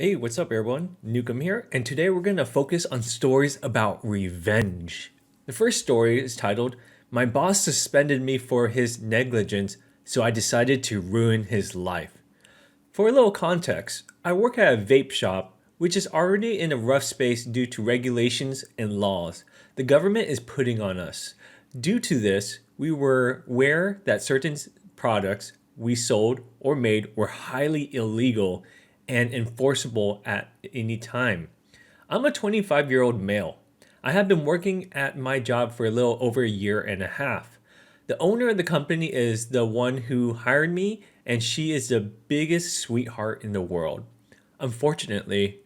Hey, what's up, everyone? Newcomb here, and today we're going to focus on stories about revenge. The first story is titled, My Boss Suspended Me for His Negligence, so I decided to ruin his life. For a little context, I work at a vape shop, which is already in a rough space due to regulations and laws the government is putting on us. Due to this, we were aware that certain products we sold or made were highly illegal and enforceable at any time. I'm a 25-year-old male. I have been working at my job for a little over a year and a half. The owner of the company is the one who hired me, and she is the biggest sweetheart in the world. Unfortunately,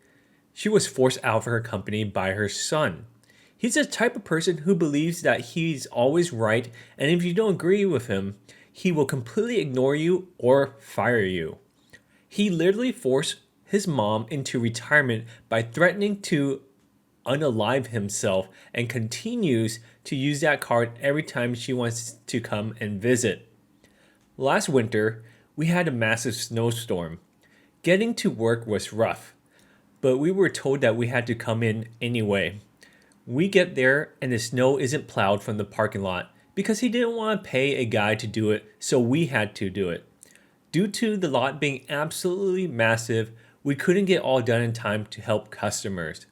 she was forced out of her company by her son. He's the type of person who believes that he's always right, and if you don't agree with him, he will completely ignore you or fire you. He literally forced his mom into retirement by threatening to unalive himself and continues to use that card every time she wants to come and visit. Last winter, we had a massive snowstorm. Getting to work was rough, but we were told that we had to come in anyway. We get there and the snow isn't plowed from the parking lot because he didn't want to pay a guy to do it, so we had to do it. Due to the lot being absolutely massive, we couldn't get all done in time to help customers.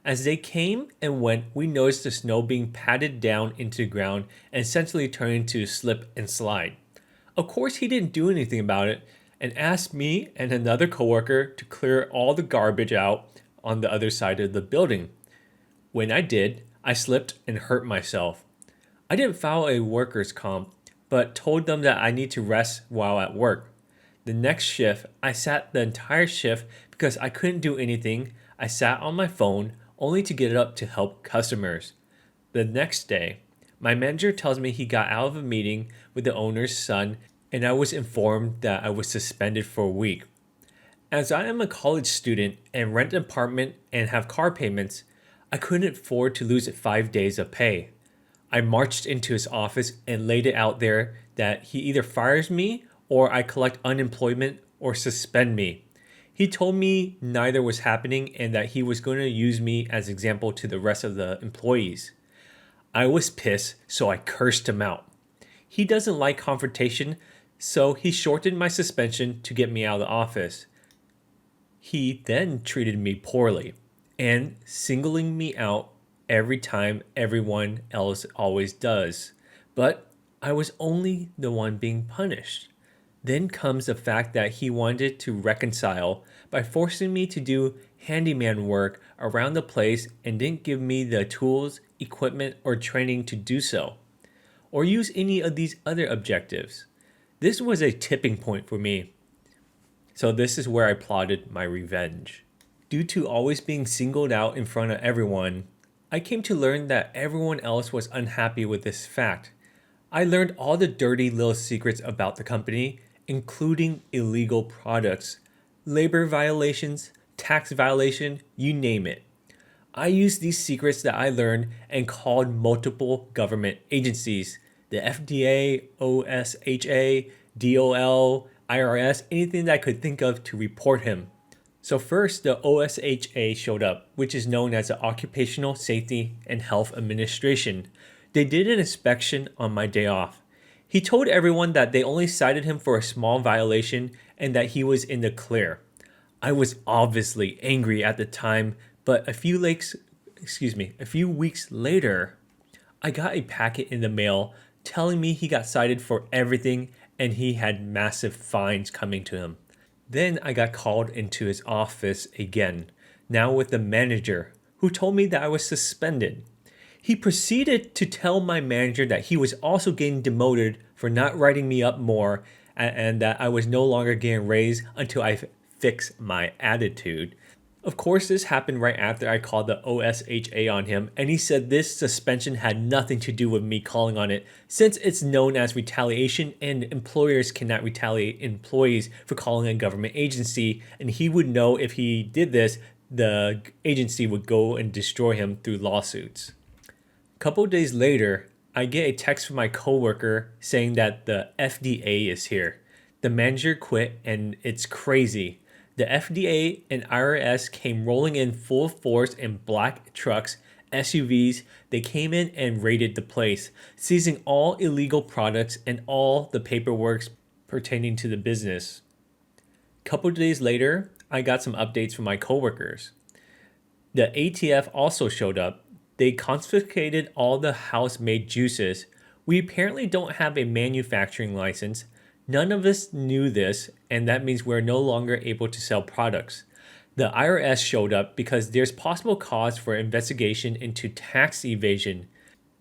As they came and went, we noticed the snow being patted down into the ground and essentially turning to slip and slide. Of course, he didn't do anything about it and asked me and another coworker to clear all the garbage out on the other side of the building. When I did, I slipped and hurt myself. I didn't file a workers' comp, but told them that I need to rest while at work. The next shift, I sat the entire shift because I couldn't do anything. I sat on my phone only to get up to help customers. The next day, my manager tells me he got out of a meeting with the owner's son and I was informed that I was suspended for a week. As I am a college student and rent an apartment and have car payments, I couldn't afford to lose 5 days of pay. I marched into his office and laid it out there that he either fires me or I collect unemployment or suspend me. He told me neither was happening and that he was going to use me as example to the rest of the employees. I was pissed, so I cursed him out. He doesn't like confrontation, so he shortened my suspension to get me out of the office. He then treated me poorly and singling me out every time everyone else always does. But I was only the one being punished. Then comes the fact that he wanted to reconcile by forcing me to do handyman work around the place and didn't give me the tools, equipment, or training to do so, or use any of these other objectives. This was a tipping point for me. So this is where I plotted my revenge. Due to always being singled out in front of everyone, I came to learn that everyone else was unhappy with this fact. I learned all the dirty little secrets about the company, including illegal products, labor violations, tax violation, you name it. I used these secrets that I learned and called multiple government agencies, the FDA, OSHA, DOL, IRS, anything that I could think of to report him. So first, the OSHA showed up, which is known as the Occupational Safety and Health Administration. They did an inspection on my day off. He told everyone that they only cited him for a small violation and that he was in the clear. I was obviously angry at the time, but a few weeks later, I got a packet in the mail telling me he got cited for everything and he had massive fines coming to him. Then I got called into his office again, now with the manager, who told me that I was suspended. He proceeded to tell my manager that he was also getting demoted for not writing me up more and that I was no longer getting raised until I fix my attitude. Of course, this happened right after I called the OSHA on him, and he said this suspension had nothing to do with me calling on it, since it's known as retaliation and employers cannot retaliate employees for calling a government agency, and he would know if he did this, the agency would go and destroy him through lawsuits. A couple days later, I get a text from my coworker saying that the FDA is here. The manager quit and it's crazy. The FDA and IRS came rolling in full force in black trucks, SUVs. They came in and raided the place, seizing all illegal products and all the paperwork pertaining to the business. A couple of days later, I got some updates from my coworkers. The ATF also showed up. They confiscated all the house-made juices. We apparently don't have a manufacturing license. None of us knew this, and that means we're no longer able to sell products. The IRS showed up because there's possible cause for investigation into tax evasion.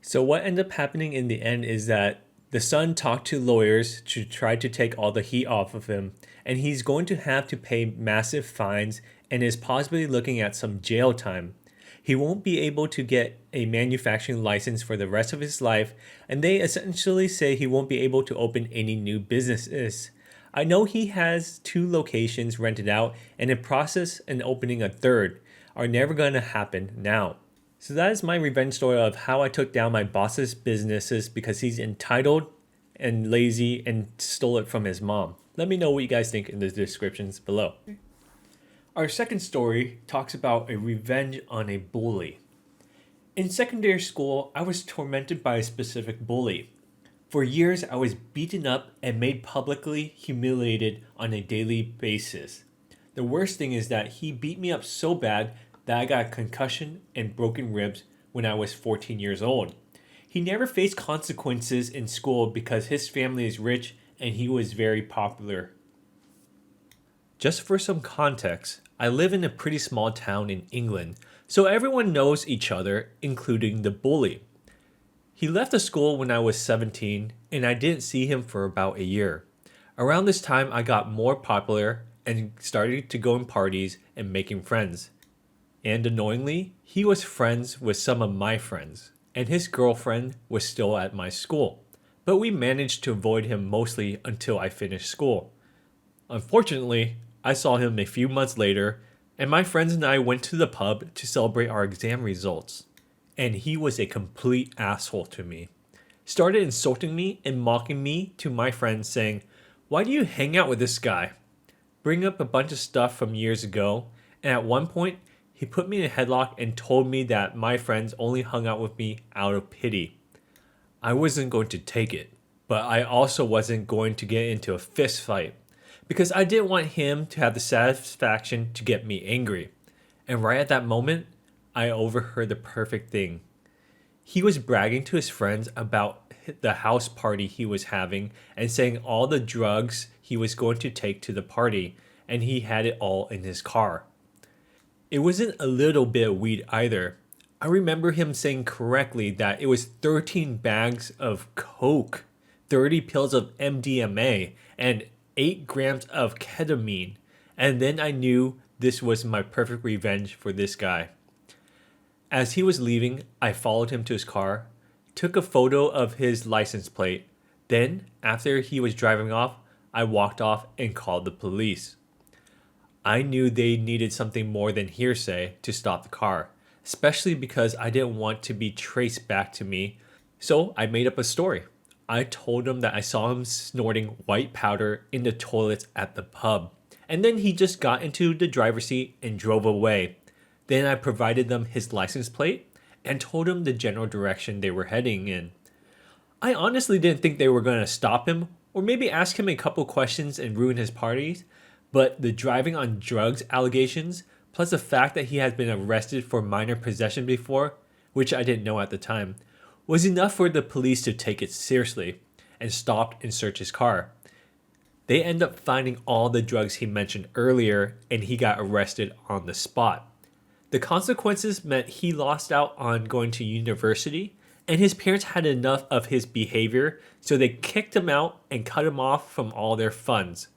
So what ended up happening in the end is that the son talked to lawyers to try to take all the heat off of him, and he's going to have to pay massive fines and is possibly looking at some jail time. He won't be able to get a manufacturing license for the rest of his life, and they essentially say he won't be able to open any new businesses. I know he has 2 locations rented out, and in process and opening a third are never going to happen now. So that is my revenge story of how I took down my boss's businesses because he's entitled and lazy and stole it from his mom. Let me know what you guys think in the descriptions below. Our second story talks about a revenge on a bully. In secondary school, I was tormented by a specific bully. For years, I was beaten up and made publicly humiliated on a daily basis. The worst thing is that he beat me up so bad that I got a concussion and broken ribs when I was 14 years old. He never faced consequences in school because his family is rich and he was very popular. Just for some context, I live in a pretty small town in England, so everyone knows each other, including the bully. He left the school when I was 17, and I didn't see him for about a year. Around this time, I got more popular and started to go in parties and making friends. And annoyingly, he was friends with some of my friends, and his girlfriend was still at my school. But we managed to avoid him mostly until I finished school. Unfortunately, I saw him a few months later, and my friends and I went to the pub to celebrate our exam results. And he was a complete asshole to me. Started insulting me and mocking me to my friends saying, "Why do you hang out with this guy?" Bring up a bunch of stuff from years ago, and at one point, he put me in a headlock and told me that my friends only hung out with me out of pity. I wasn't going to take it, but I also wasn't going to get into a fist fight because I didn't want him to have the satisfaction to get me angry. And right at that moment, I overheard the perfect thing. He was bragging to his friends about the house party he was having and saying all the drugs he was going to take to the party, and he had it all in his car. It wasn't a little bit of weed either. I remember him saying correctly that it was 13 bags of coke, 30 pills of MDMA, and 8 grams of ketamine. And then I knew this was my perfect revenge for this guy. As he was leaving, I followed him to his car, took a photo of his license plate. Then, after he was driving off, I walked off and called the police. I knew they needed something more than hearsay to stop the car, especially because I didn't want to be traced back to me, so I made up a story. I told him that I saw him snorting white powder in the toilets at the pub, and then he just got into the driver's seat and drove away. Then I provided them his license plate and told him the general direction they were heading in. I honestly didn't think they were going to stop him or maybe ask him a couple questions and ruin his parties, but the driving on drugs allegations, plus the fact that he had been arrested for minor possession before, which I didn't know at the time, was enough for the police to take it seriously and stopped and searched his car. They ended up finding all the drugs he mentioned earlier, and he got arrested on the spot. The consequences meant he lost out on going to university, and his parents had enough of his behavior, so they kicked him out and cut him off from all their funds.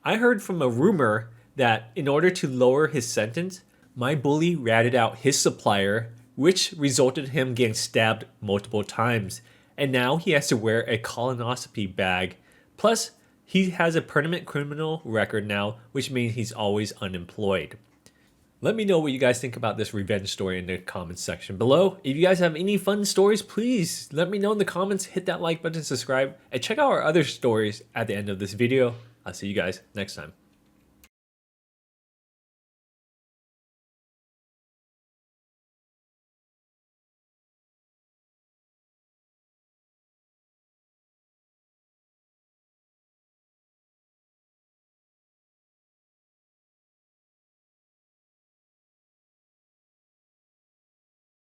I heard from a rumor that in order to lower his sentence, my bully ratted out his supplier, which resulted in him getting stabbed multiple times, and now he has to wear a colonoscopy bag. Plus, he has a permanent criminal record now, which means he's always unemployed. Let me know what you guys think about this revenge story in the comments section below. If you guys have any fun stories, please let me know in the comments. Hit that like button, subscribe, and check out our other stories at the end of this video. I'll see you guys next time.